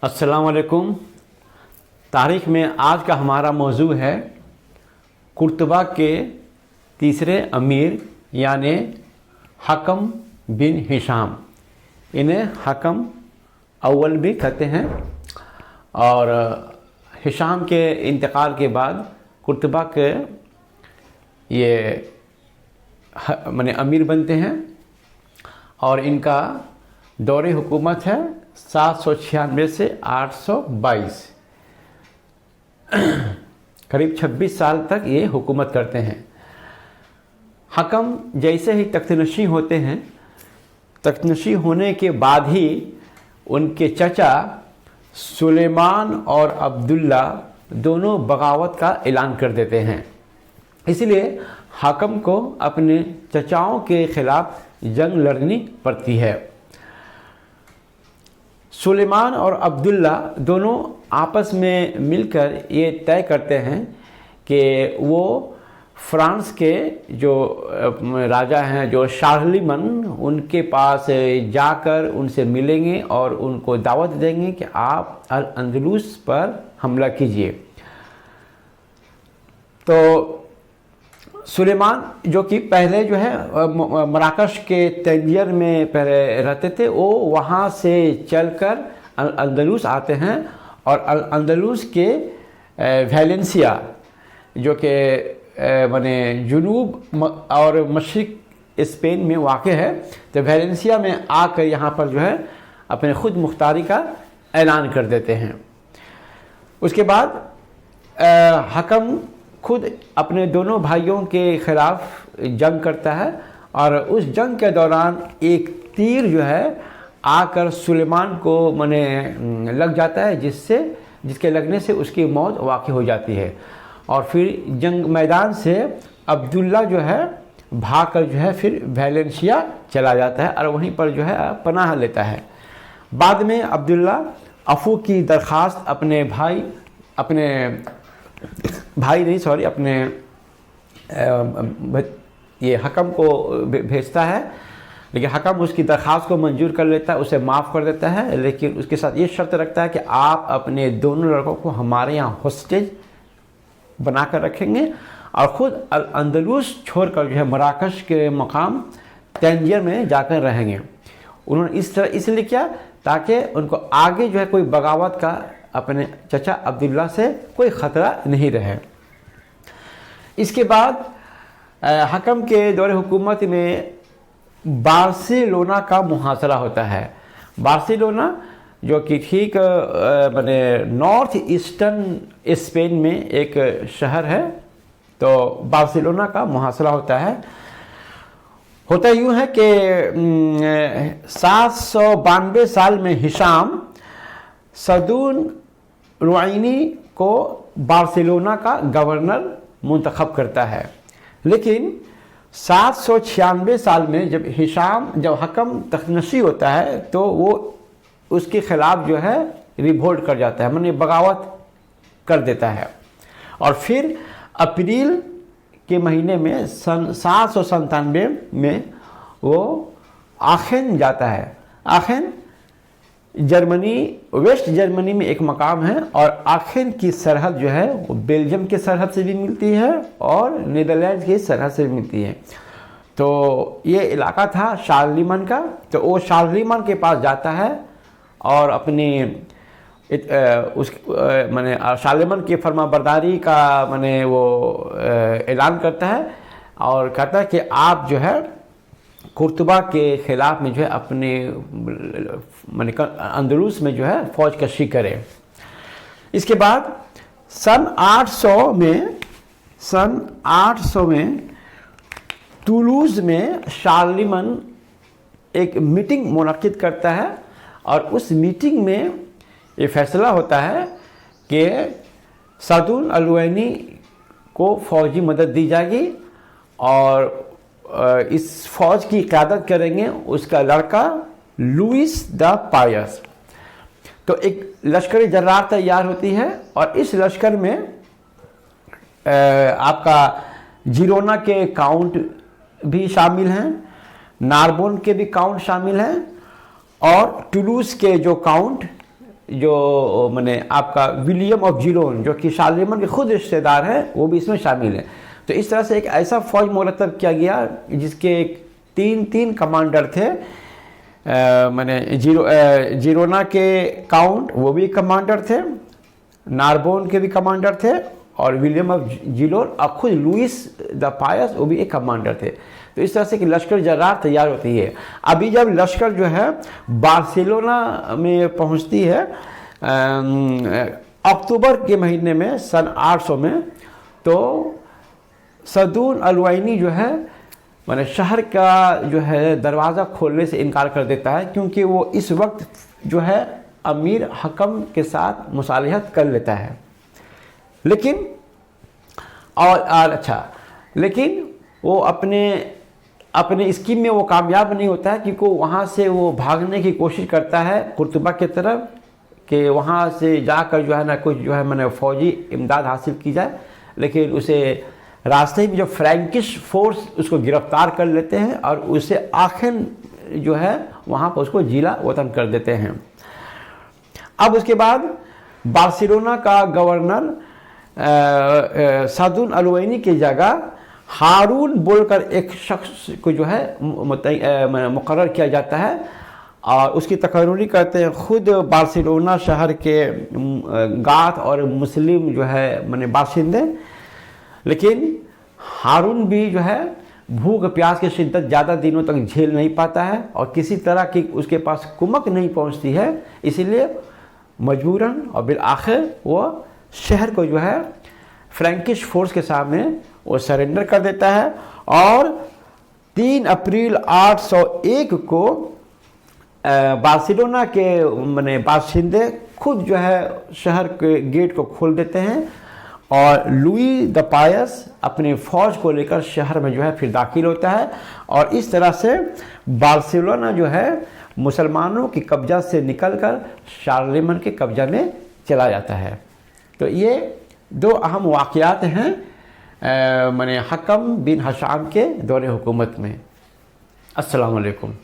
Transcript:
अस्सलाम वालेकुम। तारीख़ में आज का हमारा मौजू है कुर्तबा के तीसरे अमीर यानि हकम बिन हिशाम। इन्हें हकम अव्वल भी कहते हैं। और हिशाम के इंतकाल के बाद कुर्तबा के ये माने अमीर बनते हैं और इनका दौरे हुकूमत है 796 से 822, करीब 26 साल तक ये हुकूमत करते हैं। हकम जैसे ही तख्तनशी होते हैं, तख्तनशी होने के बाद ही उनके चचा सुलेमान और अब्दुल्ला दोनों बगावत का ऐलान कर देते हैं। इसलिए हकम को अपने चचाओं के ख़िलाफ़ जंग लड़नी पड़ती है। सुलेमान और अब्दुल्ला दोनों आपस में मिलकर ये तय करते हैं कि वो फ्रांस के जो राजा हैं, जो शार्लिमन, उनके पास जाकर उनसे मिलेंगे और उनको दावत देंगे कि आप अल अंदलुस पर हमला कीजिए। तो सुलेमान जो कि पहले जो है मराकश के तंजियर में पहले रहते थे, वो वहाँ से चलकर अल अंदलुस आते हैं और अल अंदलुस के वैलेंसिया जो कि माने जुनूब और मशरिक स्पेन में वाक़ है, तो वैलेंसिया में आकर यहाँ पर जो है अपने ख़ुद मुख्तारी का ऐलान कर देते हैं। उसके बाद हकम खुद अपने दोनों भाइयों के ख़िलाफ़ जंग करता है और उस जंग के दौरान एक तीर जो है आकर सुलेमान को माने लग जाता है, जिसके लगने से उसकी मौत वाक़ हो जाती है। और फिर जंग मैदान से अब्दुल्ला जो है भागकर जो है फिर वैलेंसिया चला जाता है और वहीं पर जो है पनाह लेता है। बाद में अब्दुल्ला अफू की दरख्वास्त अपने ये हकम को भेजता है, लेकिन हकम उसकी दरख्वास्त को मंजूर कर लेता है, उसे माफ़ कर देता है, लेकिन उसके साथ ये शर्त रखता है कि आप अपने दोनों लड़कों को हमारे यहाँ हॉस्टेज बना कर रखेंगे और ख़ुद अल अंदलुस छोड़कर जो है मराकश के मकाम तंजियर में जाकर रहेंगे। उन्होंने इस तरह इसलिए किया ताकि उनको आगे जो है कोई बगावत का अपने चचा अब्दुल्ला से कोई ख़तरा नहीं रहे। इसके बाद हकम के दौरे हुकूमत में बार्सिलोना का मुहासरा होता है। बार्सिलोना जो कि ठीक माने नॉर्थ ईस्टर्न स्पेन में एक शहर है, तो बार्सिलोना का मुहासरा होता है। होता यूँ है कि 792 साल में हिशाम सदून रुआइनी को बार्सिलोना का गवर्नर मुंतखब करता है। लेकिन 796 साल में जब हकम तख्तनशी होता है, तो वो उसके ख़िलाफ़ जो है रिवोल्ट कर जाता है, माने बगावत कर देता है। और फिर अप्रैल के महीने में सन 797 में वो आखेन जाता है। आखेन जर्मनी, वेस्ट जर्मनी में एक मकाम है और आखेन की सरहद जो है वो बेल्जियम के सरहद से भी मिलती है और नीदरलैंड की सरहद से भी मिलती है। तो ये इलाका था शार्लिमन का, तो वो शार्लिमन के पास जाता है और अपनी माने शार्लिमन की फरमाबरदारी का माने वो ऐलान करता है और कहता है कि आप जो है कुर्तबा के ख़िलाफ़ में जो है अपने माने अंदलुस में जो है फ़ौज कशी करें। इसके बाद सन 800 में टूलूज़ में शार्लिमन एक मीटिंग मुनक्किद करता है और उस मीटिंग में ये फैसला होता है कि सदून अलवैनी को फ़ौजी मदद दी जाएगी और इस फ़ौज की क़यादत करेंगे उसका लड़का लुइस द पायस। तो एक लश्करी जर्रार तैयार होती है और इस लश्कर में आपका जिरोना के काउंट भी शामिल हैं, नारबोन के भी काउंट शामिल हैं और टुलूस के जो काउंट जो मैंने आपका विलियम ऑफ जीरोन जो कि शारलेमन के खुद रिश्तेदार हैं वो भी इसमें शामिल हैं। तो इस तरह से एक ऐसा फौज मुरतब किया गया जिसके तीन कमांडर थे। मैंने जीरोना के काउंट वो भी कमांडर थे, नारबोन के भी कमांडर थे, और विलियम ऑफ जीलोन और खुद लुइस द पायस वो भी एक कमांडर थे। तो इस तरह से कि लश्कर जर्रार तैयार होती है। अभी जब लश्कर जो है बार्सिलोना में पहुंचती है अक्टूबर के महीने में सन 800 में, तो सदून अलवाइनी जो है माने शहर का जो है दरवाज़ा खोलने से इनकार कर देता है, क्योंकि वो इस वक्त जो है अमीर हकम के साथ मुसालिहत कर लेता है। लेकिन लेकिन वो अपने स्कीम में वो कामयाब नहीं होता है, क्योंकि वहाँ से वो भागने की कोशिश करता है कुर्तुबा की तरफ कि वहाँ से जाकर जो है ना कुछ जो है मैंने फ़ौजी इमदाद हासिल की जाए। लेकिन उसे रास्ते में जो फ्रैंकिश फोर्स उसको गिरफ्तार कर लेते हैं और उसे आखिर जो है वहाँ पर उसको जिला वतन कर देते हैं। अब उसके बाद बार्सिलोना का गवर्नर सदून अलवैनी की जगह हारून बोलकर एक शख्स को जो है मुकर्रर किया जाता है और उसकी तकर्री करते हैं खुद बार्सिलोना शहर के गात और मुस्लिम जो है माने बाशिंदे। लेकिन हारून भी जो है भूख प्यास की शिद्दत ज़्यादा दिनों तक झेल नहीं पाता है और किसी तरह की उसके पास कुमक नहीं पहुंचती है, इसीलिए मजबूरन और बिल आखिर वो शहर को जो है फ्रैंकिश फोर्स के सामने वो सरेंडर कर देता है। और 3 अप्रैल 801 को बार्सिलोना के माने बाशिंदे खुद जो है शहर के गेट को खोल देते हैं और लुई द पायस अपने फौज को लेकर शहर में जो है फिर दाखिल होता है। और इस तरह से बार्सिलोना जो है मुसलमानों की कब्जा से निकलकर शारलेमन के कब्जा में चला जाता है। तो ये 2 अहम वाक़यात हैं माने हकम बिन हशाम के दौरे हुकूमत में। अस्सलाम वालेकुम।